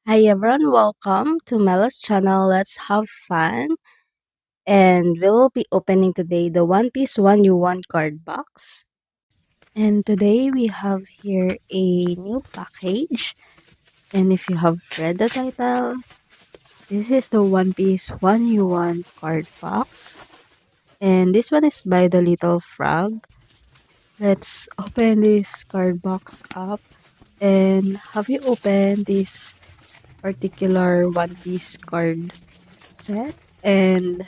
Hi everyone, welcome to Melo's channel. Let's have fun. And we will be opening today the One Piece 1U1 card box. And today we have here a new package. And if you have read the title, this is the One Piece 1U1 card box. And this one is by the Little Frog. Let's open this card box up. And have you opened this particular One Piece card set? And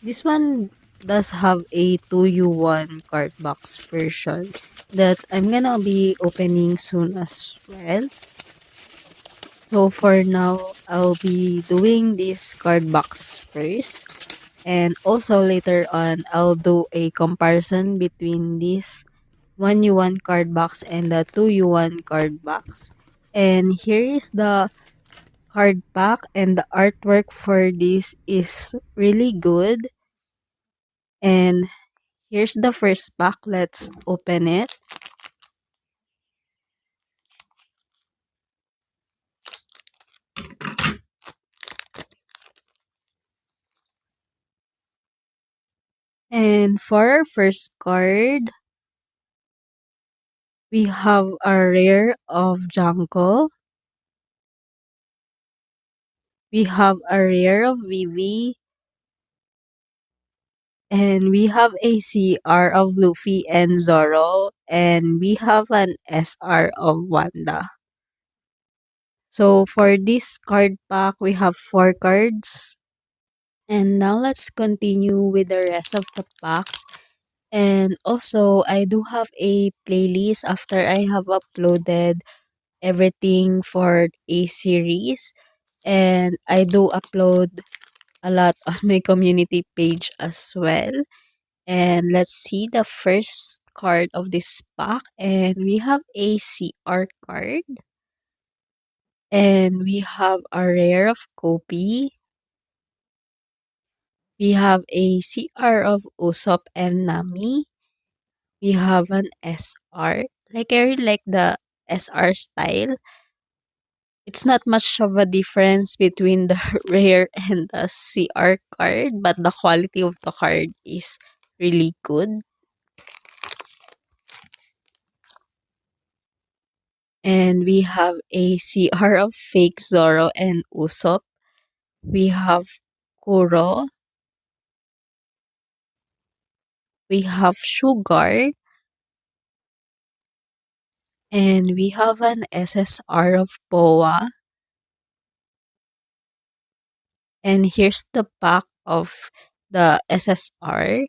this one does have a 2U1 card box version that I'm gonna be opening soon as well. So for now, I'll be doing this card box first. And also later on, I'll do a comparison between this 1U1 card box and the 2U1 card box. And here is the card pack, and the artwork for this is really good. And here's the first pack. Let's open it. And for our first card, we have a rare of Jungle. We have a rare of Vivi. And we have a CR of Luffy and Zoro. And we have an SR of Wanda. So for this card pack, we have 4 cards. And now let's continue with the rest of the packs. And also, I do have a playlist after I have uploaded everything for a series. And I do upload a lot on my community page as well. And let's see the first card of this pack. And we have a CR card. And we have a rare of Kobe. We have a CR of Usopp and Nami. We have an SR. Like I really like the SR style. It's not much of a difference between the rare and the CR card, but the quality of the card is really good. And we have a CR of fake Zoro and Usopp. We have Kuro. We have Sugar. And we have an SSR of Boa. And here's the pack of the SSR.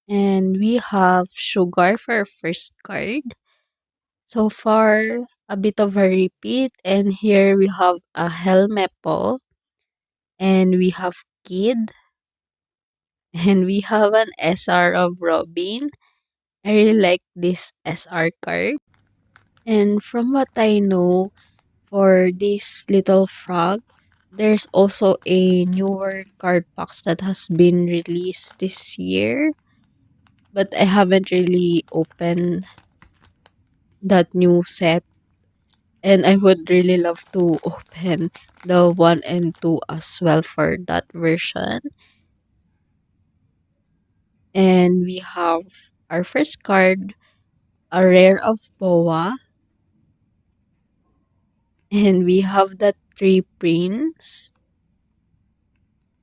And we have Sugar for our first card. So far, a bit of a repeat. And here we have a Helmepo. And we have Kid. And we have an SR of Robin. I really like this SR card. And from what I know, for this little frog, there's also a newer card box that has been released this year. But I haven't really opened that new set. And I would really love to open the 1 and 2 as well for that version. And we have our first card, a rare of Boa. And we have the three prints.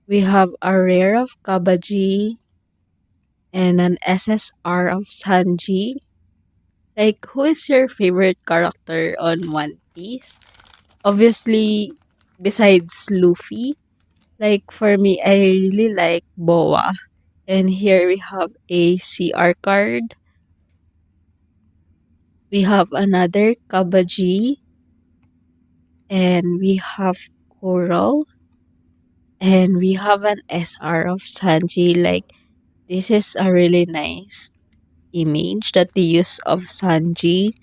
We have a rare of Kabaji and an SSR of Sanji. Like, who is your favorite character on One Piece? Obviously, besides Luffy, like for me, I really like Boa. And here we have a CR card. We have another Kabaji. And we have Kuro. And we have an SR of Sanji. Like, this is a really nice. image that they use of Sanji.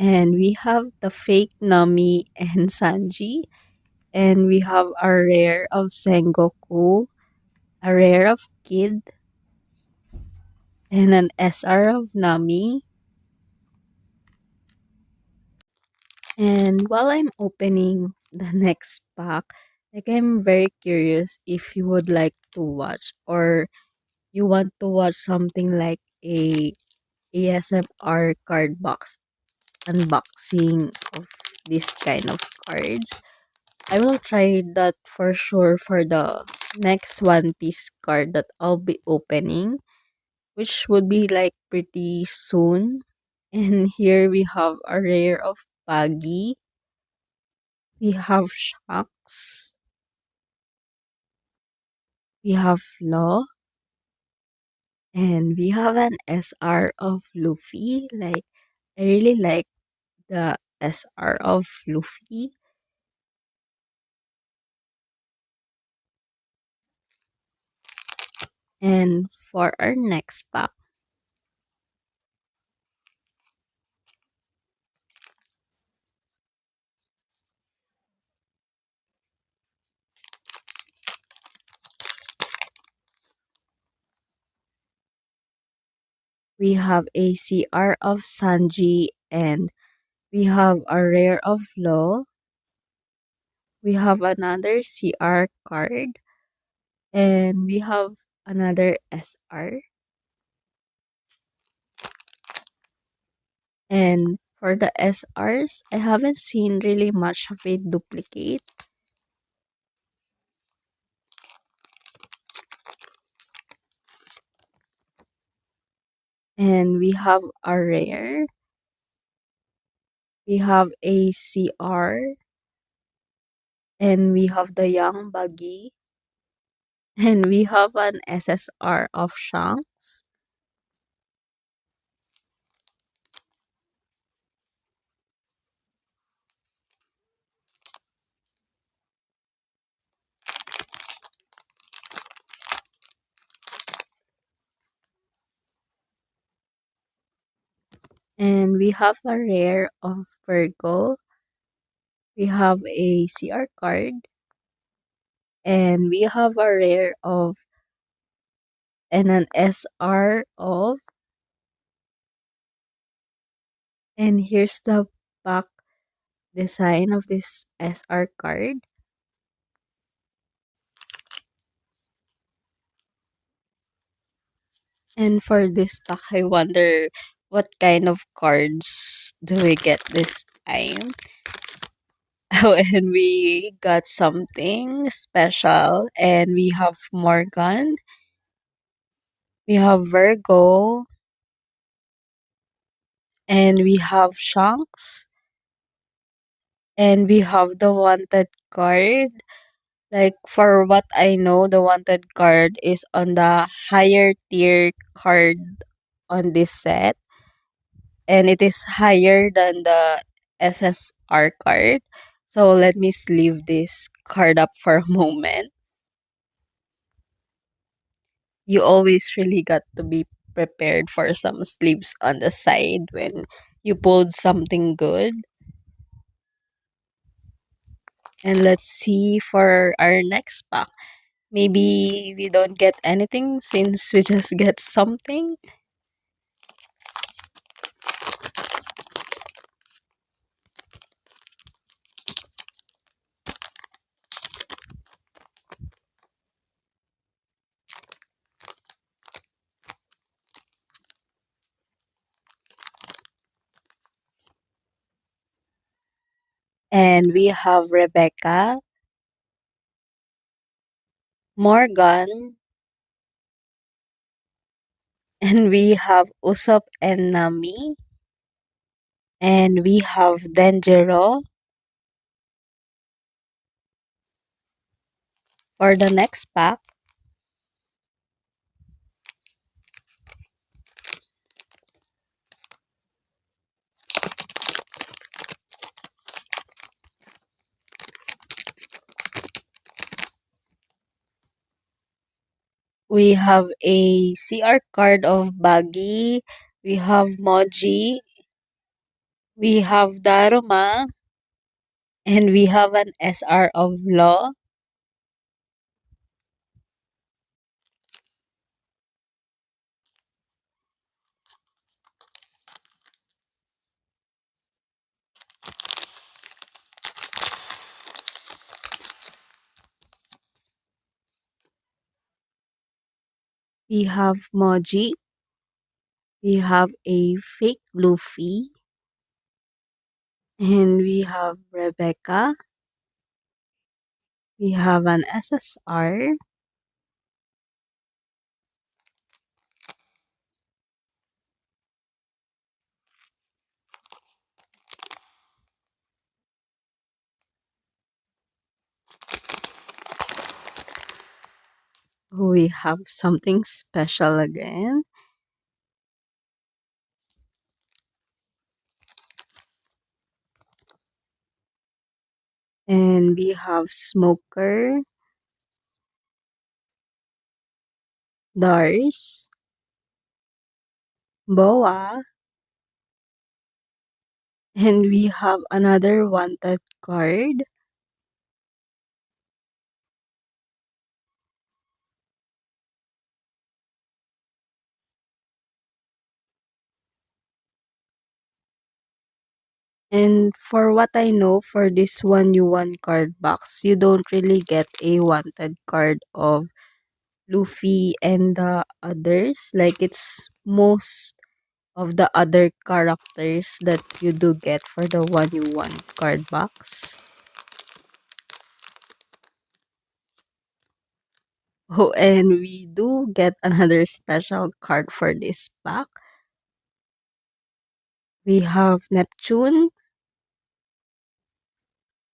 And we have the fake Nami and Sanji. And we have a rare of Sengoku, a rare of Kid, and an SR of Nami. And while I'm opening the next pack, like I'm very curious if you would like to watch or you want to watch something like a ASMR card box unboxing of this kind of cards. I will try that for sure for the next One Piece card that I'll be opening, which would be like pretty soon. And here we have a rare of Paggy. We have Shanks. We have Law. And we have an SR of Luffy. Like, I really like the SR of Luffy. And for our next pack, we have a CR of Sanji and we have a rare of Law. We have another CR card and we have another SR. And for the SRs, I haven't seen really much of a duplicate. And we have a rare. We have a CR. And we have the Young Buggy. And we have an SSR of Shanks. And we have a rare of Virgo. We have a CR card. And we have a rare of and an SR of. And here's the back design of this SR card. And for this pack, I wonder what kind of cards do we get this time. Oh, and we got something special. And we have Morgan. We have Virgo. And we have Shanks. And we have the wanted card. Like for what I know, the wanted card is on the higher tier card on this set. And it is higher than the SSR card. So let me sleeve this card up for a moment. You always really got to be prepared for some sleeves on the side when you pulled something good. And let's see for our next pack. Maybe we don't get anything since we just get something. And we have Rebecca, Morgan, and we have Usopp and Nami, and we have Denjiro. For the next pack, We have a CR card of Baggy. We have Moji. We have Daruma. And we have an SR of Law. We have Moji. We have a fake Luffy. And we have Rebecca. We have an SSR. We have something special again. And we have Smoker, Dars, Boa, and we have another wanted card. And for what I know, for this one you one card box, you don't really get a wanted card of Luffy and the others. Like it's most of the other characters that you do get for the one you one card box. Oh, and we do get another special card for this pack. We have Neptune,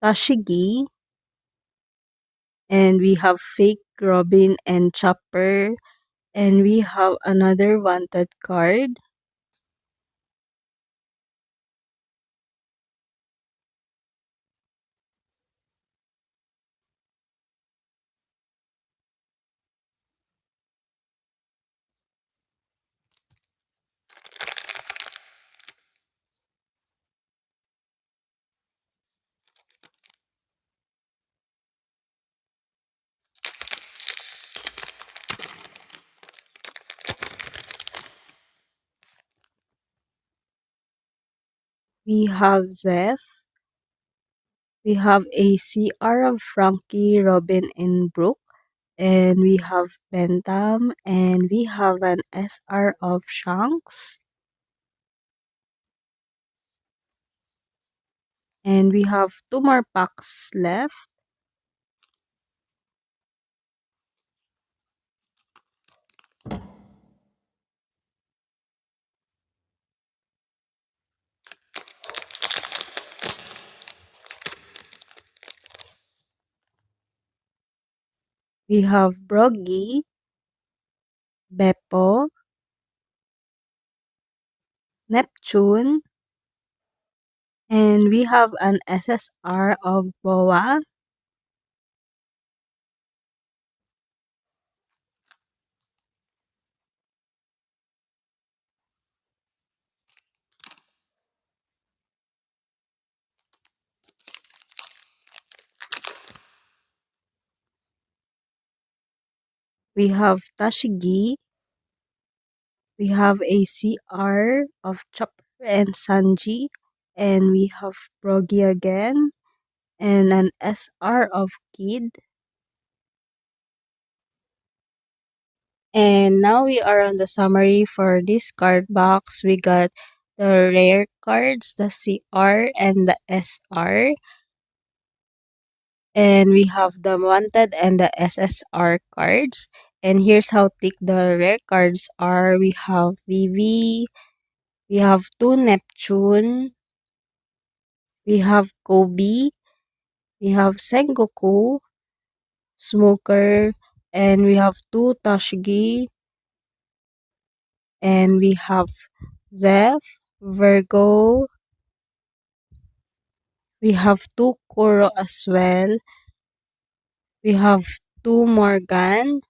Tashigi, and we have Fake Robin and Chopper, and we have another wanted card. We have Zeph. We have a CR of Frankie, Robin, and Brooke. And we have Bentham. And we have an SR of Shanks. And we have two more packs left. We have Broggy, Beppo, Neptune, and we have an SSR of Boa. We have Tashigi. We have a CR of Chopper and Sanji. And we have Broggy again. And an SR of Kid. And now we are on the summary for this card box. We got the rare cards, the CR and the SR. And we have the wanted and the SSR cards. And here's how thick the rare cards are. We have Vivi, we have two Neptune, we have Kobe, we have Sengoku, Smoker, and we have two Tashigi, and we have Zeph, Virgo, we have two Kuro as well, we have two Morgan,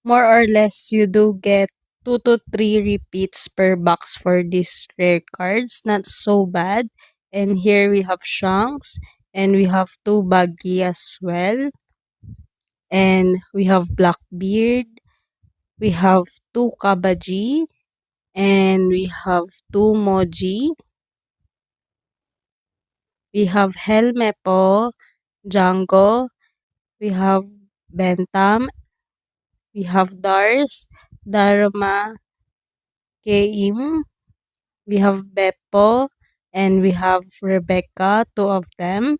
more or less you do get 2 to 3 repeats per box for these rare cards. Not so bad. And here we have Shanks, and we have two Baggy as well. And we have Blackbeard, we have two Kabaji, and we have two Moji. We have Helmepo, Django, we have Bentham, we have Dars, Dharma, Keim, we have Beppo, and we have Rebecca, two of them.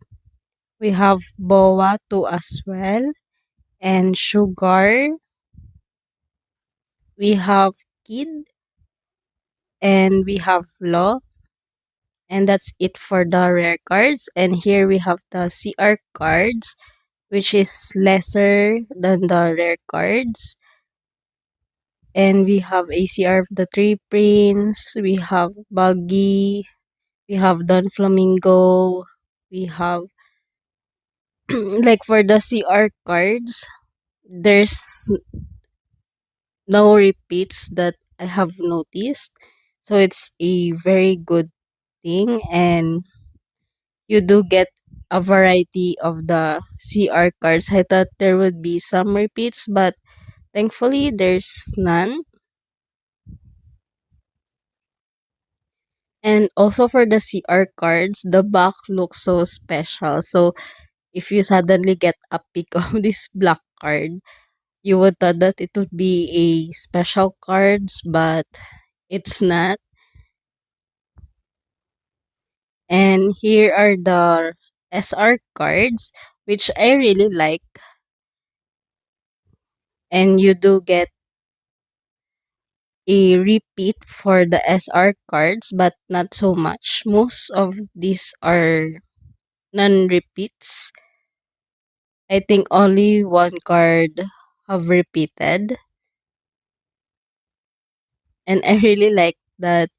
We have Boa, two as well, and Sugar. We have Kid, and we have Lo. And that's it for the rare cards. And here we have the CR cards, which is lesser than the rare cards. And we have ACR of the Three Prince, we have Buggy, we have Don Flamingo, we have like for the CR cards, there's no repeats that I have noticed. So it's a very good thing, and you do get a variety of the CR cards. I thought there would be some repeats, but thankfully there's none. And also for the CR cards, the back looks so special. So if you suddenly get a pick of this black card, you would thought that it would be a special cards, but it's not. And here are the SR cards, which I really like. And you do get a repeat for the SR cards, but not so much. Most of these are non-repeats. I think only one card have repeated. And I really like that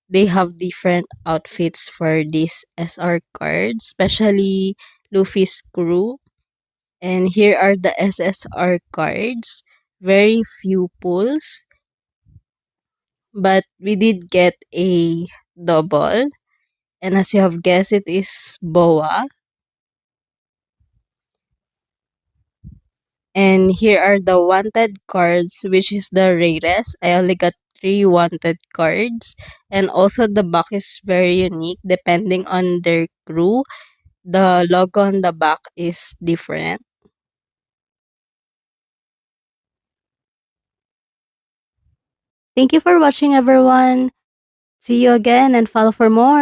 they have different outfits for these SR cards, especially Luffy's crew. And here are the SSR cards. Very few pulls, but we did get a double. And as you have guessed, it is Boa. And here are the wanted cards, which is the rarest. I only got 3 wanted cards. And also the back is very unique depending on their crew. The logo on the back is different. Thank you for watching, everyone. See you again and follow for more.